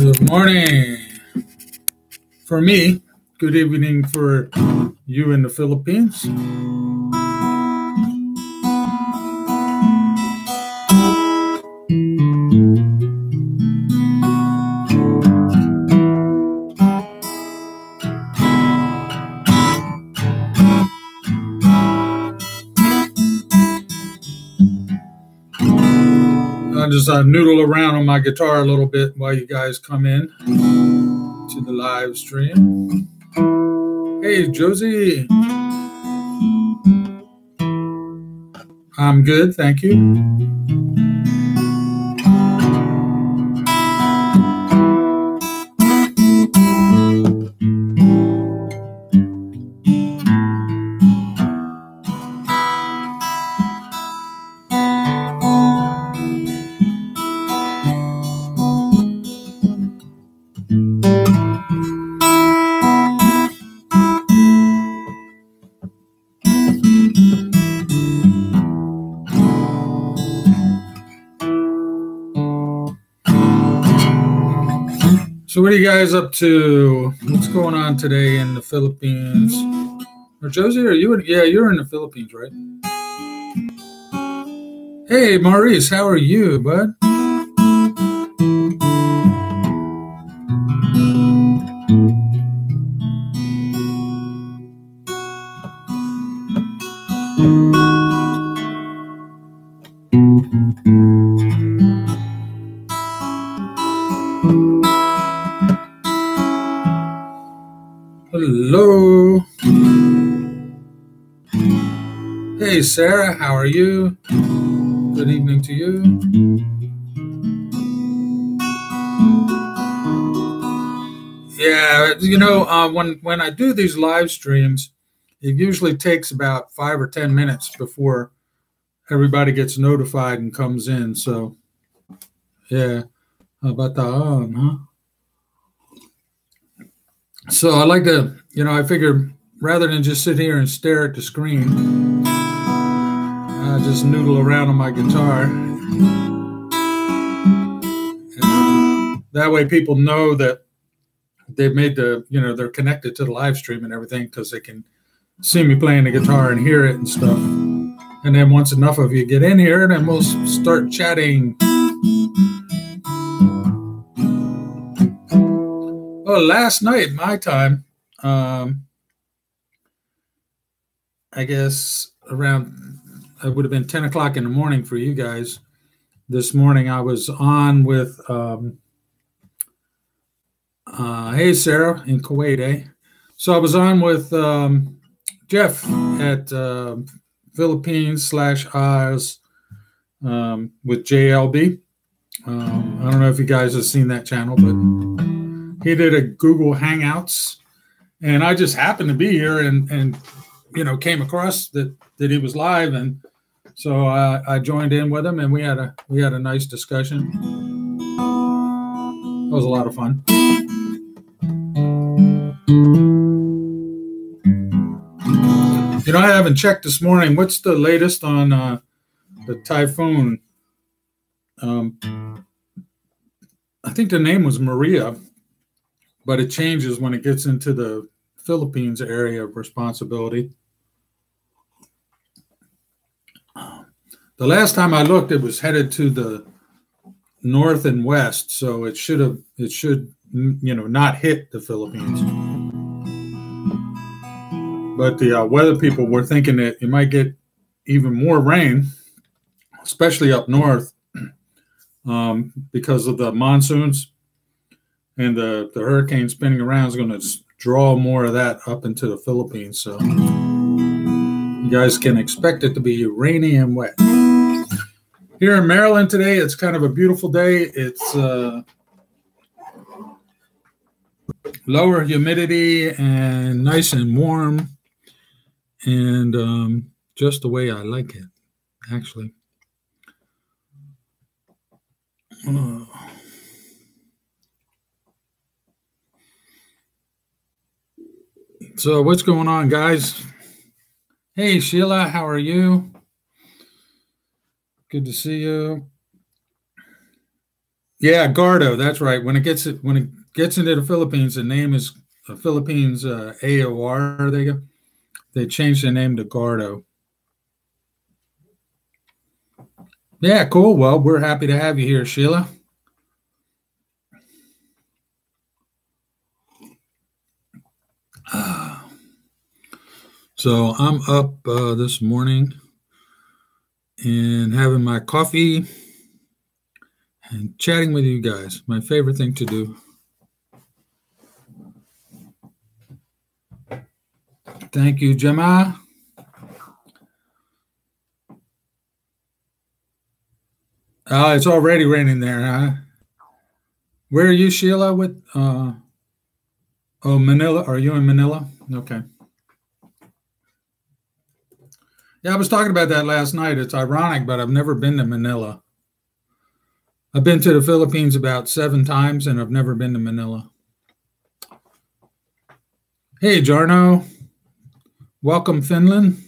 Good morning for me. Good evening for you in the Philippines. I just noodle around on my guitar a little bit while you guys come in to the live stream. Hey, Josie. I'm good, thank you. So what are you guys up to? What's going on today in the Philippines? Or Josie, are you? Yeah, you're in the Philippines, right? Hey, Maurice, how are you, bud? Hello. Hey, Sarah, how are you? Good evening to you. Yeah, you know, when I do these live streams, it usually takes about 5 or 10 minutes before everybody gets notified and comes in. So, yeah, how about that, huh? So I like to, you know, I figure rather than just sit here and stare at the screen, I just noodle around on my guitar. And that way people know that they've made the, you know, they're connected to the live stream and everything because they can see me playing the guitar and hear it and stuff. And then once enough of you get in here, then we'll start chatting. Well, last night, my time, I guess around, it would have been 10 o'clock in the morning for you guys. This morning I was on with, hey, Sarah in Kuwait, eh? So I was on with Jeff at Philippines/Oz with JLB. I don't know if you guys have seen that channel, but he did a Google Hangouts, and I just happened to be here and you know, came across that he was live, and so I joined in with him, and we had a nice discussion. It was a lot of fun. You know, I haven't checked this morning. What's the latest on the typhoon? I think the name was Maria, but it changes when it gets into the Philippines area of responsibility. The last time I looked, it was headed to the north and west, so it should, you know, not hit the Philippines. But the weather people were thinking that you might get even more rain, especially up north, because of the monsoons and the hurricane spinning around is going to draw more of that up into the Philippines. So you guys can expect it to be rainy and wet. Here in Maryland today, it's kind of a beautiful day. It's lower humidity and nice and warm, and just the way I like it, actually. So what's going on, guys? Hey, Sheila, how are you? Good to see you. Yeah, Gardo. That's right. When it gets into the Philippines, the name is Philippines AOR. They changed the name to Gardo. Yeah, cool. Well, we're happy to have you here, Sheila. So I'm up this morning and having my coffee and chatting with you guys. My favorite thing to do. Thank you, Gemma. It's already raining there, huh? Where are you, Sheila? Manila. Are you in Manila? Okay. Yeah, I was talking about that last night. It's ironic, but I've never been to Manila. I've been to the Philippines about 7 times, and I've never been to Manila. Hey, Jarno. Welcome, Finland.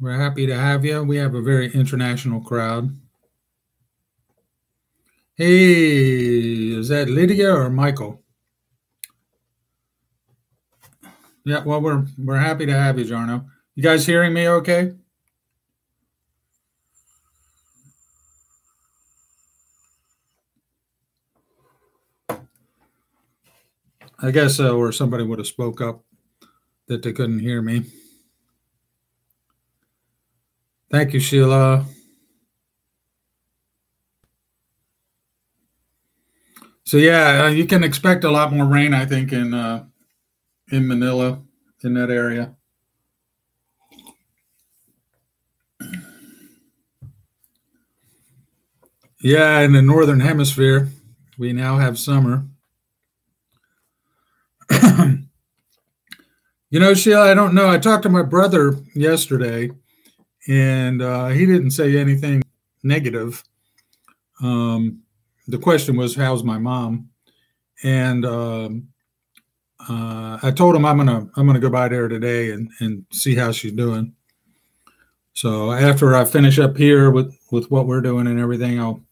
We're happy to have you. We have a very international crowd. Hey, is that Lydia or Michael? Yeah, well, we're happy to have you, Jarno. You guys hearing me okay? I guess so, or somebody would have spoke up that they couldn't hear me. Thank you, Sheila. So yeah, you can expect a lot more rain, I think, in Manila, in that area. Yeah, in the northern hemisphere, we now have summer. You know, Sheila, I don't know. I talked to my brother yesterday, and he didn't say anything negative. The question was, "How's my mom?" And I told him I'm gonna go by there today and see how she's doing. So after I finish up here with what we're doing and everything, I'll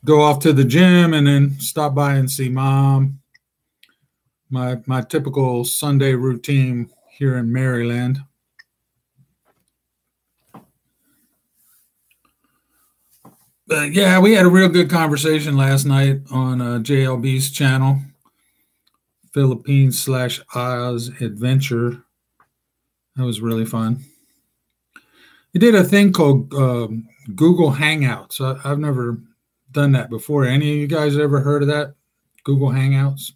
go off to the gym and then stop by and see mom. My typical Sunday routine here in Maryland. But yeah, we had a real good conversation last night on JLB's channel, Philippines/Oz Adventure. That was really fun. He did a thing called Google Hangouts. I've never done that before. Any of you guys ever heard of that? Google Hangouts?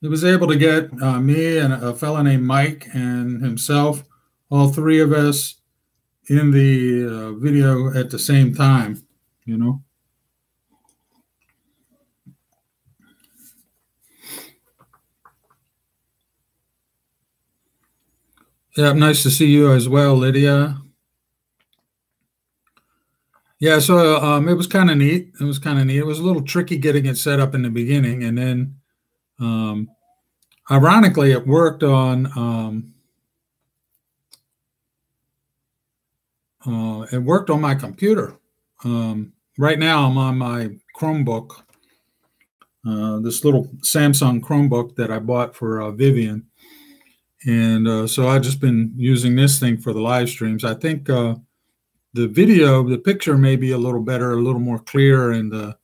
He was able to get me and a fellow named Mike and himself, all 3 of us, in the video at the same time, you know. Yeah, nice to see you as well, Lydia. Yeah, so it was kind of neat. It was a little tricky getting it set up in the beginning, and then ironically, it worked on my computer. Right now, I'm on my Chromebook, this little Samsung Chromebook that I bought for Vivian, and so I've just been using this thing for the live streams. I think the picture may be a little better, a little more clear, and the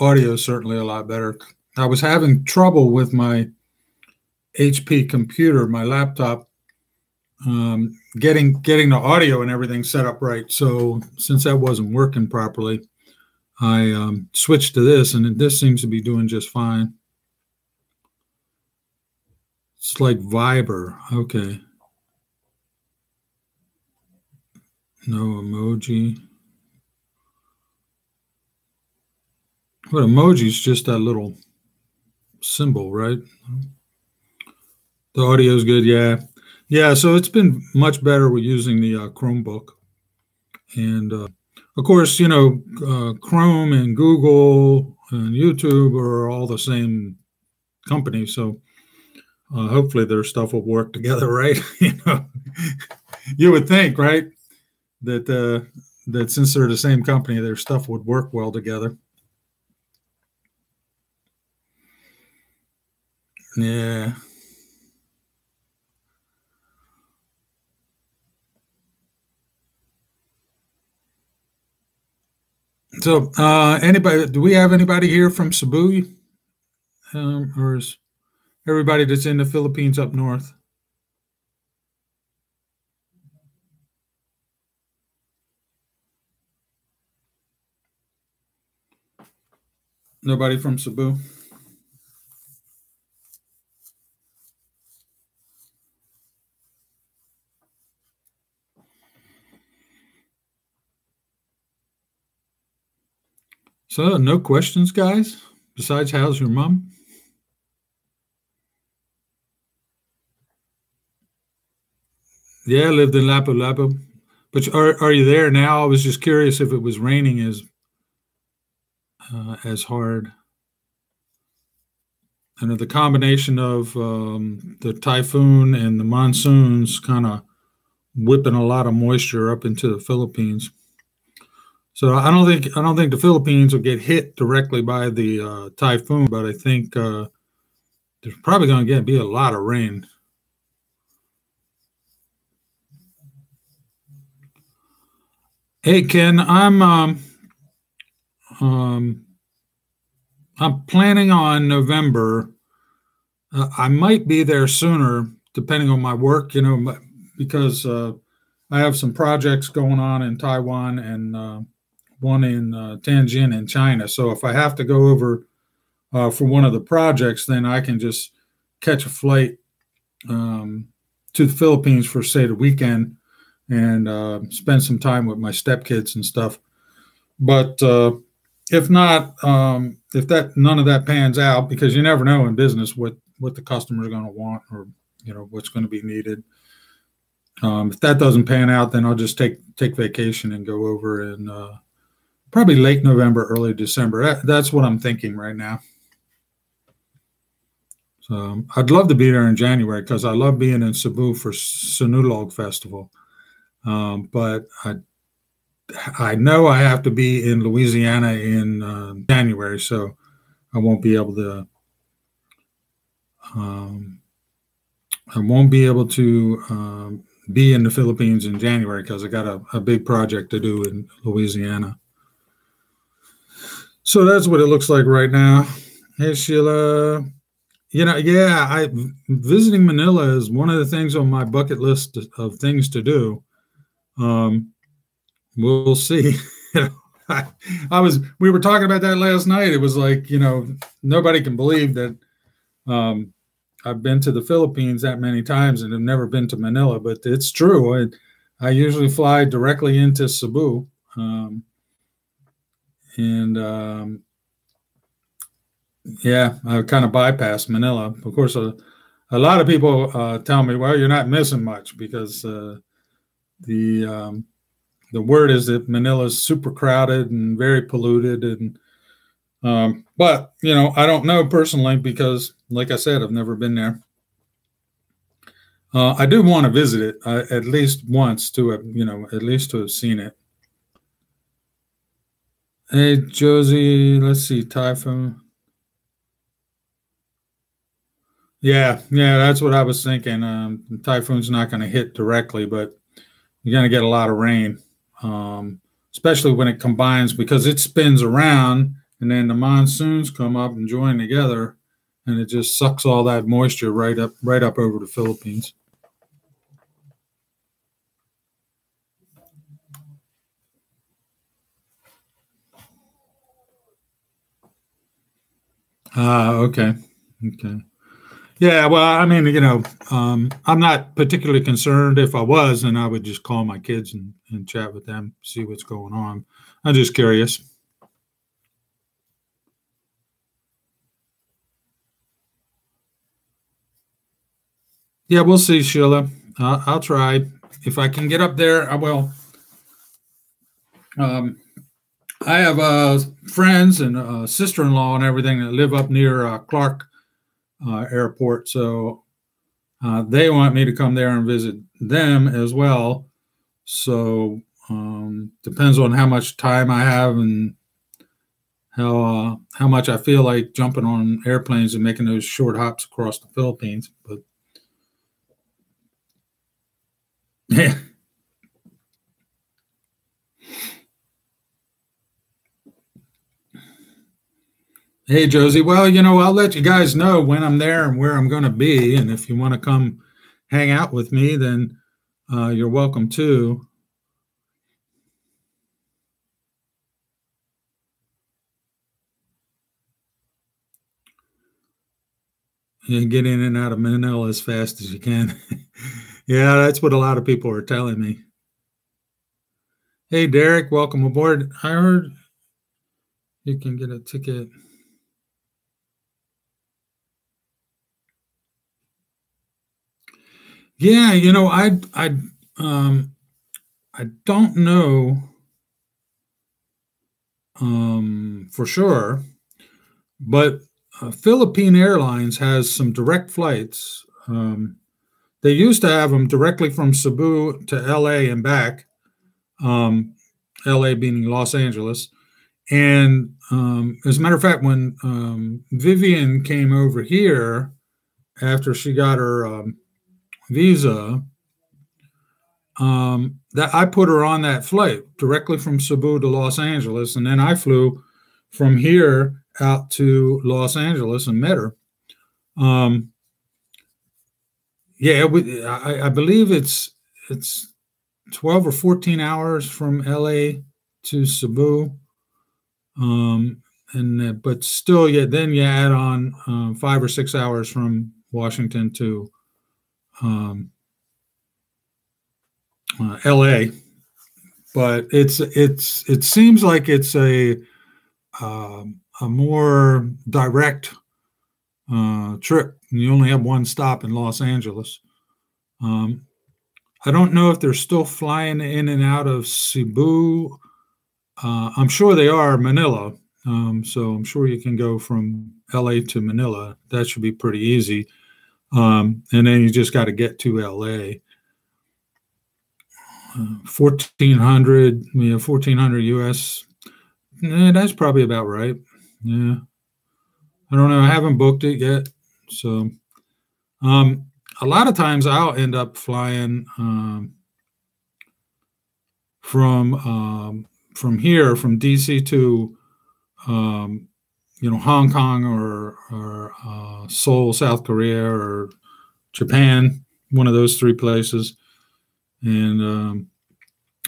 audio is certainly a lot better. I was having trouble with my HP computer, my laptop, getting the audio and everything set up right. So since that wasn't working properly, I switched to this, and this seems to be doing just fine. It's like Viber. Okay. No emoji. What emoji is just that little symbol, right? The audio is good, yeah. Yeah, so it's been much better with using the Chromebook. And of course, you know, Chrome and Google and YouTube are all the same company. So hopefully their stuff will work together, right? You know, you would think, right, that that since they're the same company, their stuff would work well together. Yeah. So, anybody? Do we have anybody here from Cebu, or is everybody that's in the Philippines up north? Nobody from Cebu. So, no questions, guys. Besides, how's your mom? Yeah, I lived in Lapu-Lapu. But are you there now? I was just curious if it was raining as hard. And the combination of the typhoon and the monsoons kind of whipping a lot of moisture up into the Philippines. So I don't think the Philippines will get hit directly by the typhoon, but I think there's probably going to be a lot of rain. Hey Ken, um, I'm planning on November. I might be there sooner, depending on my work. Because I have some projects going on in Taiwan and one in Tianjin in China. So if I have to go over for one of the projects, then I can just catch a flight to the Philippines for, say, the weekend and spend some time with my stepkids and stuff. But if not, if that none of that pans out, because you never know in business what the customer is going to want, or what's going to be needed. If that doesn't pan out, then I'll just take vacation and go over in probably late November, early December. That's what I'm thinking right now. So I'd love to be there in January because I love being in Cebu for Sinulog Festival. But I know I have to be in Louisiana in January, so I won't be able to. I won't be able to be in the Philippines in January because I got a big project to do in Louisiana. So that's what it looks like right now. Hey Sheila, yeah, visiting Manila is one of the things on my bucket list of things to do. We'll see. We were talking about that last night. It was like, nobody can believe that I've been to the Philippines that many times and have never been to Manila, but it's true. I usually fly directly into Cebu, and yeah, I kind of bypass Manila. Of course, a lot of people tell me, "Well, you're not missing much," because the word is that Manila is super crowded and very polluted, and but I don't know personally because, like I said, I've never been there. I do want to visit it at least once to have, at least to have seen it. Hey, Josie, let's see, typhoon. Yeah, that's what I was thinking. The typhoon's not going to hit directly, but you're going to get a lot of rain, especially when it combines because it spins around and then the monsoons come up and join together, and it just sucks all that moisture right up over the Philippines. Okay. Yeah, well, I mean, I'm not particularly concerned. If I was, then I would just call my kids and chat with them, see what's going on. I'm just curious. Yeah, we'll see, Sheila. I'll try. If I can get up there, I will. Um, I have friends and sister-in-law and everything that live up near Clark Airport, so they want me to come there and visit them as well. So Depends on how much time I have and how much I feel like jumping on airplanes and making those short hops across the Philippines. But yeah. Hey, Josie. Well, I'll let you guys know when I'm there and where I'm going to be. And if you want to come hang out with me, then you're welcome too. You get in and out of Manila as fast as you can. Yeah, that's what a lot of people are telling me. Hey, Derek, welcome aboard. I heard you can get a ticket. Yeah, I don't know for sure, but Philippine Airlines has some direct flights. They used to have them directly from Cebu to LA and back, LA being Los Angeles. And as a matter of fact, when Vivian came over here after she got her visa, that I put her on that flight directly from Cebu to Los Angeles, and then I flew from here out to Los Angeles and met her. Yeah, I believe it's 12 or 14 hours from LA to Cebu. But still, yeah, then you add on 5 or 6 hours from Washington to LA. But it seems like it's a more direct trip. You only have one stop in Los Angeles. I don't know if they're still flying in and out of Cebu. I'm sure they are Manila. So I'm sure you can go from LA to Manila. That should be pretty easy. And then you just got to get to LA. 1400, 1400 US. That's probably about right. Yeah. I don't know. I haven't booked it yet. So a lot of times I'll end up flying from here, from DC to Hong Kong or Seoul, South Korea, or Japan, one of those three places, and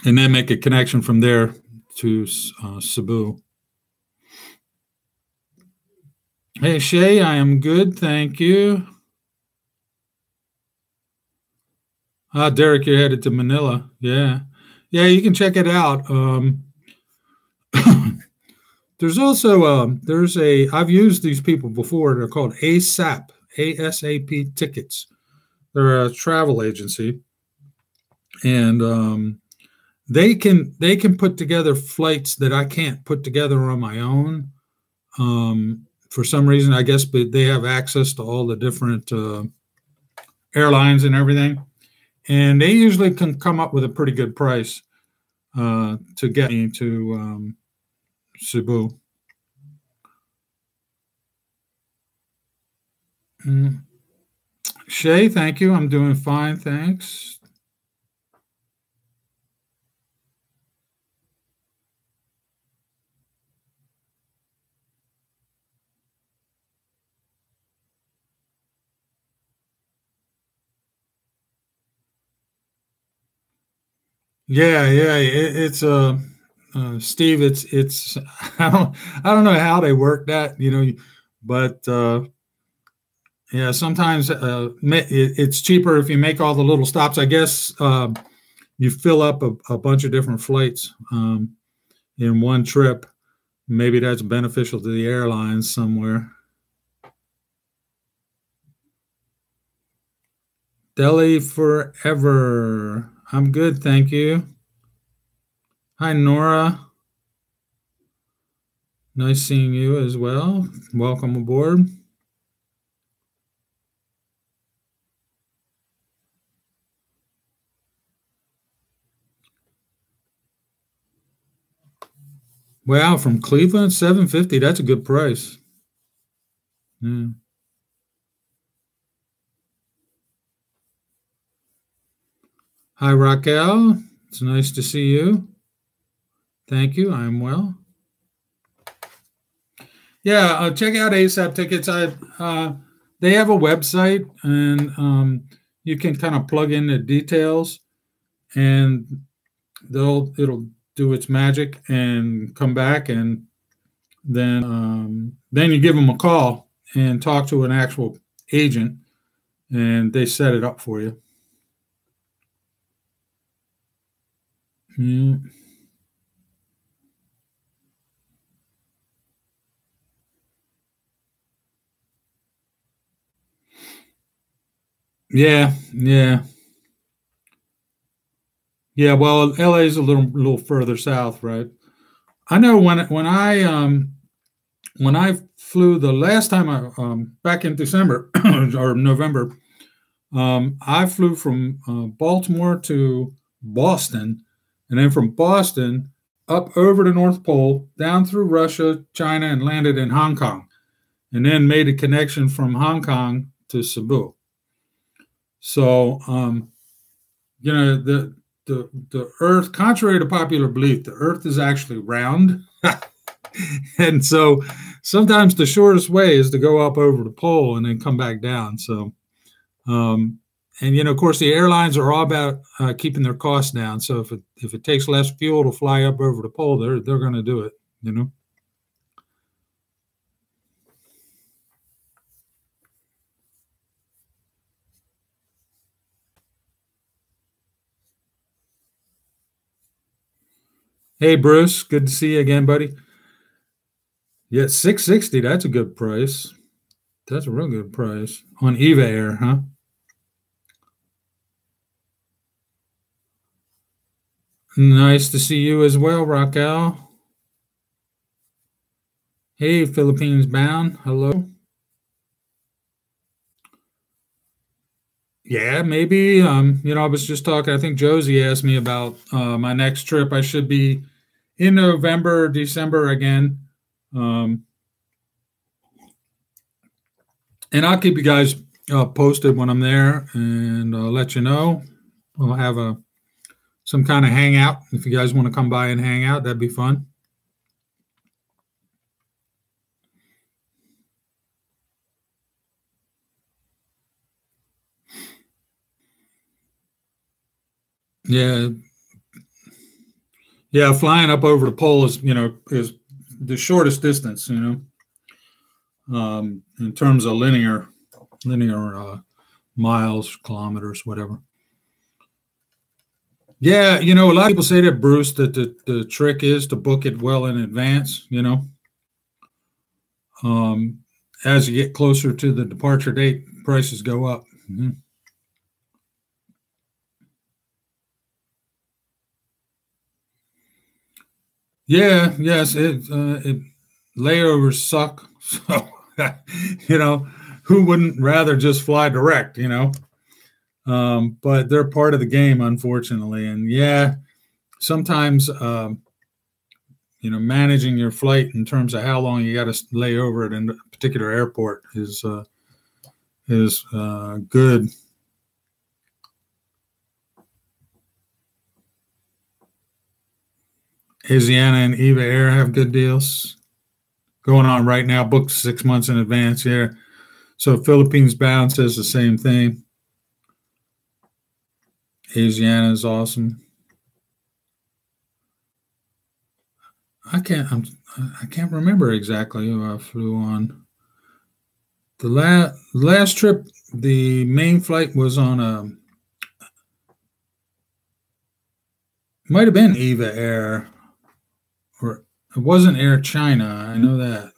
then make a connection from there to Cebu. Hey, Shay, I am good, thank you. Derek, you're headed to Manila. Yeah, you can check it out. There's also I've used these people before. They're called ASAP, ASAP tickets. They're a travel agency, and they can put together flights that I can't put together on my own. For some reason, I guess, but they have access to all the different airlines and everything, and they usually can come up with a pretty good price to get me to Cebu. Shay, thank you. I'm doing fine, thanks. Yeah, it's Steve. It's I don't know how they work that, but yeah, sometimes it's cheaper if you make all the little stops. I guess you fill up a bunch of different flights in one trip. Maybe that's beneficial to the airlines somewhere. Delhi forever. I'm good, thank you. Hi, Nora. Nice seeing you as well. Welcome aboard. Wow, from Cleveland, 750. That's a good price. Yeah. Hi, Raquel. It's nice to see you. Thank you. I'm well. Yeah, check out ASAP Tickets. They have a website, and you can kind of plug in the details, and it'll do its magic and come back, and then you give them a call and talk to an actual agent, and they set it up for you. Mm. Yeah, yeah, yeah. Well, LA is a little further south, right? I know when I flew the last time I back in December or November, I flew from Baltimore to Boston, and then from Boston up over the North Pole, down through Russia, China, and landed in Hong Kong, and then made a connection from Hong Kong to Cebu. So, the Earth, contrary to popular belief, the Earth is actually round. And so sometimes the shortest way is to go up over the pole and then come back down. So, um, and of course, the airlines are all about keeping their costs down. So if it takes less fuel to fly up over the pole, they're going to do it. You know. Hey, Bruce, good to see you again, buddy. Yeah, 660. That's a good price. That's a real good price on Eva Air, huh? Nice to see you as well, Raquel. Hey, Philippines bound. Hello. Yeah, maybe. I was just talking. I think Josie asked me about my next trip. I should be in November, December again. Um, and I'll keep you guys posted when I'm there, and I'll let you know. We'll have some kind of hangout. If you guys want to come by and hang out, that'd be fun. Yeah, yeah. Flying up over the pole is the shortest distance. In terms of linear miles, kilometers, whatever. Yeah, a lot of people say that, Bruce, that the trick is to book it well in advance. Um, as you get closer to the departure date, prices go up. Mhm. Yeah, yes, layovers suck. So, you know, who wouldn't rather just fly direct? But they're part of the game, unfortunately. And yeah, sometimes, managing your flight in terms of how long you got to lay over at a particular airport is good. Asiana and Eva Air have good deals going on right now, booked 6 months in advance. Yeah. So Philippines bound says the same thing. Asiana is awesome. I can't. I can't remember exactly who I flew on. The last trip, the main flight was on a. Might have been Eva Air, or it wasn't Air China. I know that,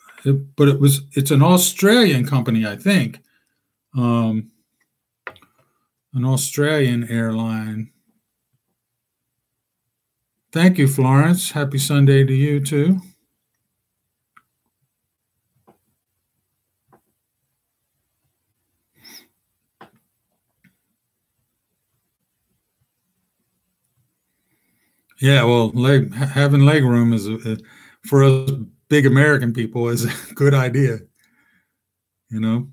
but it's an Australian company, I think. Um, an Australian airline. Thank you, Florence. Happy Sunday to you too. Yeah, well, having leg room is for us big American people is a good idea. You know,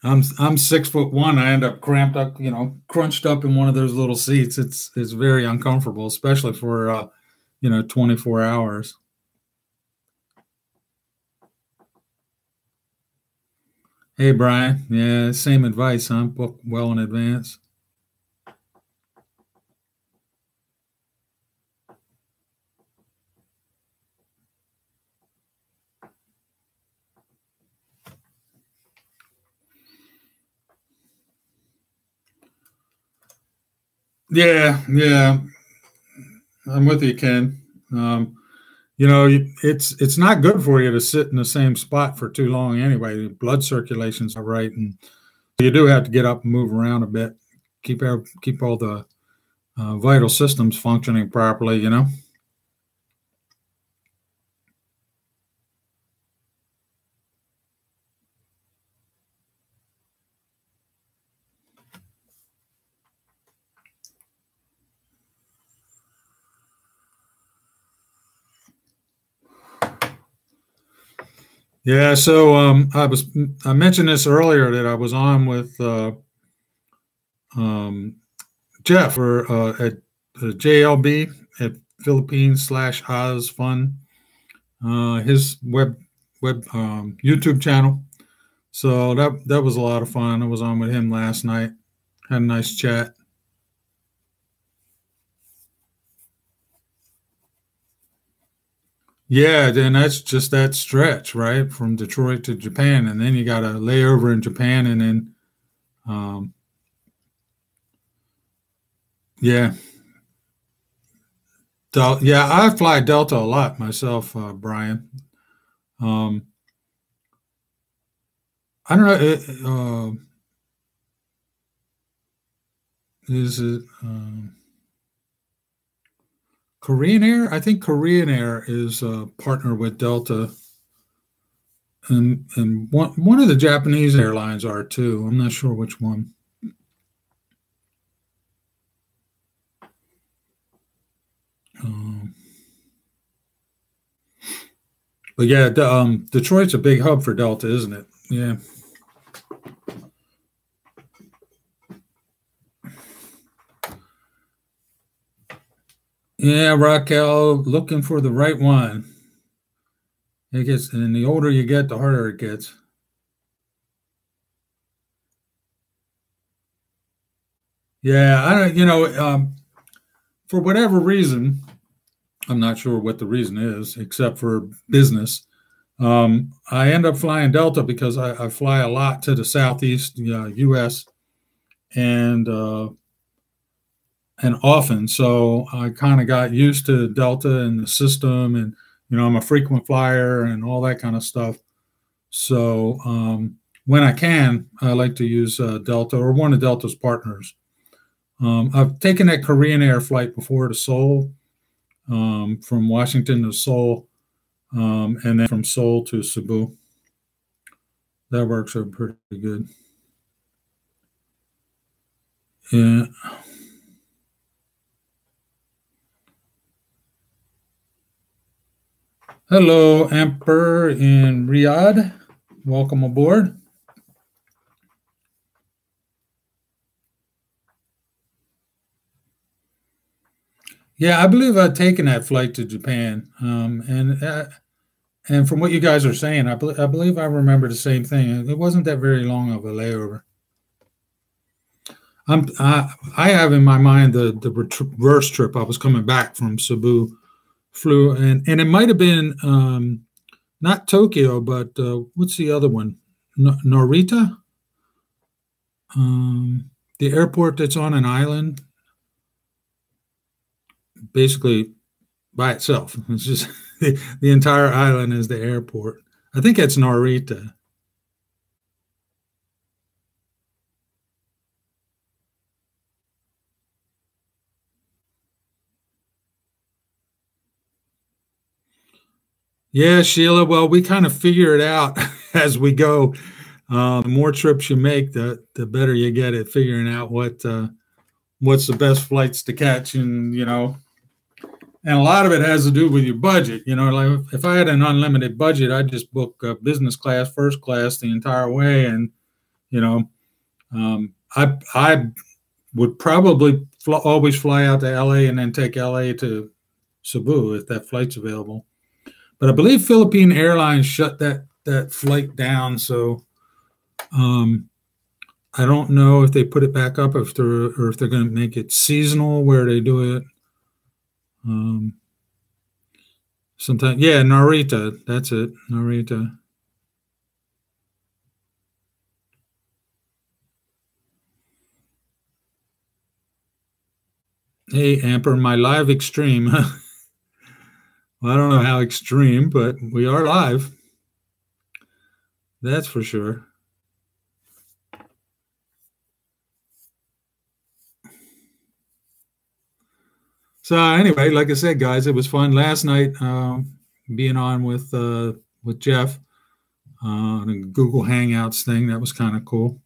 I'm 6'1". I end up cramped up, you know, crunched up in one of those little seats. It's very uncomfortable, especially for 24 hours. Hey, Brian. Yeah, same advice, huh? Book well in advance. Yeah, yeah. I'm with you, Ken. It's not good for you to sit in the same spot for too long anyway. Blood circulation's not right, and you do have to get up and move around a bit, keep all the vital systems functioning properly. You know. Yeah. So I mentioned this earlier that I was on with um, Jeff for at JLB at Philippines/Oz Fun, his web YouTube channel. So that was a lot of fun. I was on with him last night. Had a nice chat. Yeah, then that's just that stretch, right, from Detroit to Japan, and then you got a layover in Japan, and then um, yeah, yeah, I fly Delta a lot myself, Brian. Um, I don't know. Is it Korean Air? I think Korean Air is a partner with Delta, and one of the Japanese airlines are too. I'm not sure which one. Um, but yeah, Detroit's a big hub for Delta, isn't it? Yeah. Yeah, Raquel, looking for the right one. It gets, and the older you get, the harder it gets. Yeah, I don't, for whatever reason, I'm not sure what the reason is, except for business. I end up flying Delta because I fly a lot to the southeast U.S. and often, so I kind of got used to Delta and the system, and I'm a frequent flyer and all that kind of stuff. So when I can, I like to use Delta or one of Delta's partners. I've taken that Korean Air flight before to Seoul, from Washington to Seoul, and then from Seoul to Cebu. That works out pretty good. Yeah. Hello, Emperor in Riyadh. Welcome aboard. Yeah, I believe I'd taken that flight to Japan, and from what you guys are saying, I believe I remember the same thing. It wasn't that very long of a layover. I have in my mind the reverse trip. I was coming back from Cebu, flew, and it might have been not Tokyo, but what's the other one? Narita, the airport that's on an island, basically by itself. It's just the entire island is the airport. I think it's Narita. Yeah, Sheila. Well, we kind of figure it out as we go. The more trips you make, the better you get at figuring out what's the best flights to catch, and And a lot of it has to do with your budget. You know, like if I had an unlimited budget, I'd just book business class, first class the entire way. And, you know, I would probably always fly out to LA and then take LA to Cebu if that flight's available. But I believe Philippine Airlines shut that flight down. So I don't know if they put it back up, if they're going to make it seasonal where they do it. Sometimes, yeah, Narita. That's it, Narita. Hey, Amper, my live extreme. Well, I don't know how extreme, but we are live. That's for sure. So anyway, like I said, guys, it was fun last night being on with Jeff on a Google Hangouts thing. That was kind of cool.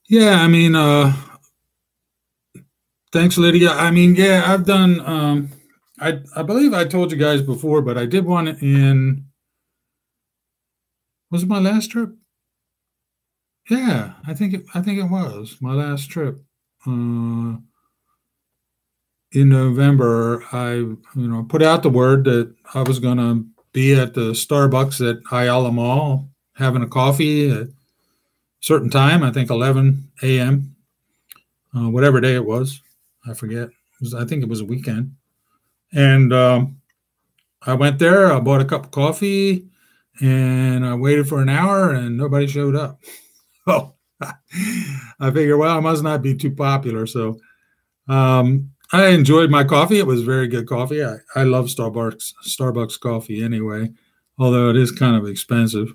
Yeah, I mean, thanks, Lydia. I mean, yeah, I've done. I believe I told you guys before, but I did one in. Was it my last trip? Yeah, I think it was my last trip. In November, I put out the word that I was going to be at the Starbucks at Ayala Mall having a coffee at a certain time. I think 11 a.m. Whatever day it was, I forget. I think it was a weekend, and I went there. I bought a cup of coffee, and I waited for an hour, and nobody showed up. Oh, I figured, well, I must not be too popular. So I enjoyed my coffee. It was very good coffee. I love Starbucks coffee anyway, although it is kind of expensive.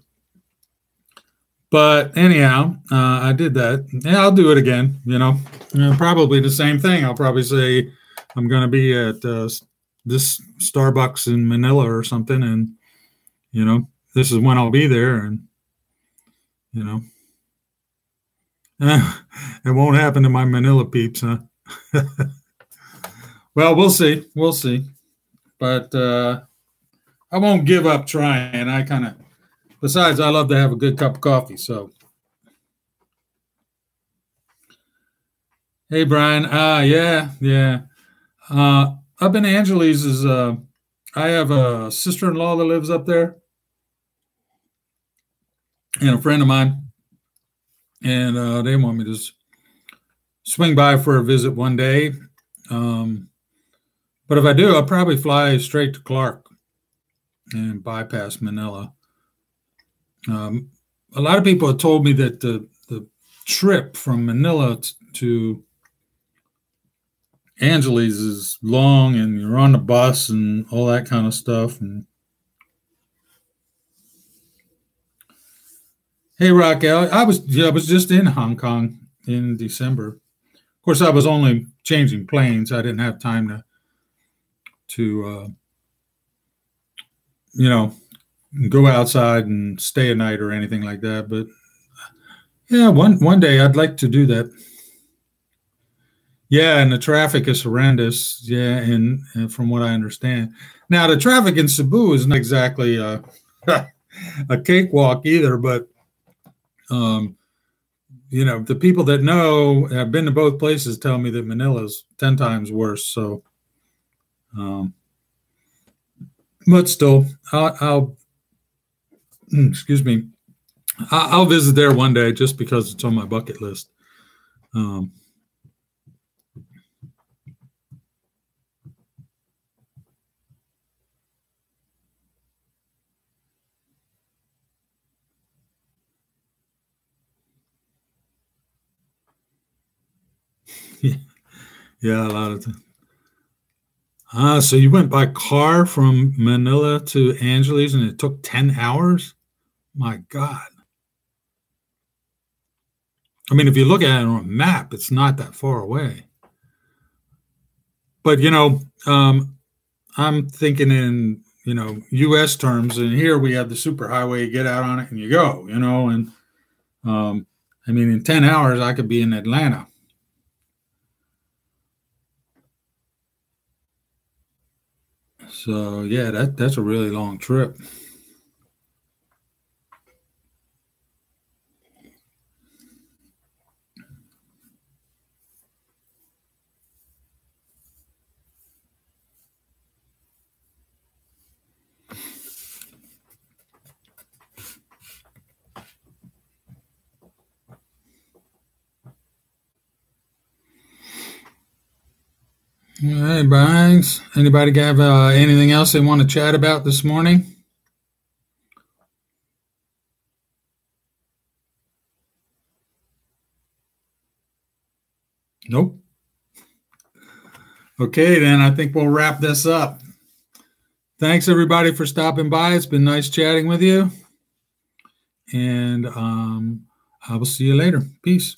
But anyhow, I did that. Yeah, I'll do it again. Probably the same thing. I'll probably say I'm going to be at this Starbucks in Manila or something, and this is when I'll be there, and it won't happen to my Manila peeps, huh? Well, we'll see. We'll see. But I won't give up trying. Besides, I love to have a good cup of coffee. So, hey, Brian. Yeah. Up in Angeles I have a sister-in-law that lives up there, and a friend of mine. And they want me to swing by for a visit one day. But if I do, I'll probably fly straight to Clark and bypass Manila. A lot of people have told me that the trip from Manila to Angeles is long, and you're on the bus and all that kind of stuff. And hey, Raquel, I was just in Hong Kong in December. Of course, I was only changing planes. I didn't have time to go outside and stay a night or anything like that. But yeah, one day I'd like to do that. Yeah, and the traffic is horrendous. Yeah, and from what I understand, now the traffic in Cebu is not exactly a cakewalk either. But the people that know have been to both places tell me that Manila's 10 times worse. So, but still, I'll excuse me. I'll visit there one day just because it's on my bucket list. Yeah, a lot of time. So you went by car from Manila to Angeles, and it took 10 hours? My God. I mean, if you look at it on a map, it's not that far away. But, I'm thinking in, U.S. terms, and here we have the superhighway. You get out on it and you go, and I mean, in 10 hours, I could be in Atlanta. So, yeah, that's a really long trip. All right, Brian. Anybody have anything else they want to chat about this morning? Nope. Okay, then I think we'll wrap this up. Thanks, everybody, for stopping by. It's been nice chatting with you. And I will see you later. Peace.